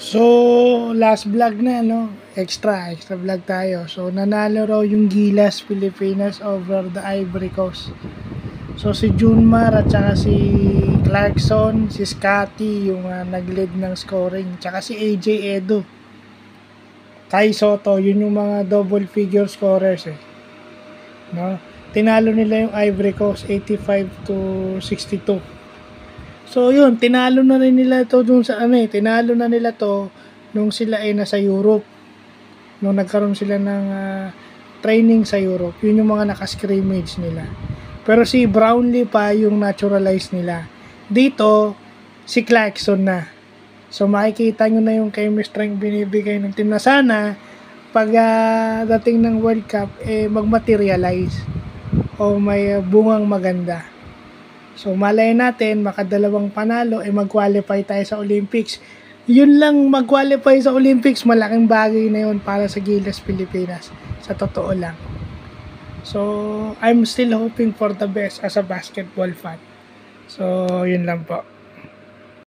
So, last vlog na, no? Extra vlog tayo. So, nanalo raw yung Gilas Pilipinas over the Ivory Coast. So, si Junmar at saka si Clarkson, si Scotty, yung nag-lead ng scoring. Tsaka si AJ Edo. Kai Soto, yun yung mga double figure scorers eh. No? Tinalo nila yung Ivory Coast 85-62. So yun, tinalo na rin nila to dun sa tinalo na nila to nung sila ay nasa Europe. Nung nagkaroon sila ng training sa Europe, yun yung mga naka-scrimmage nila. Pero si Brownlee pa yung naturalize nila. Dito, si Clarkson na. So makikita nyo na yung chemistry binibigay ng team na sana pag dating ng World Cup magmaterialize o may bungang maganda. So malay natin makadalawang panalo mag-qualify tayo sa Olympics. Yun lang, mag-qualify sa Olympics, malaking bagay na yun para sa Gilas Pilipinas, sa totoo lang. So I'm still hoping for the best as a basketball fan. So yun lang po.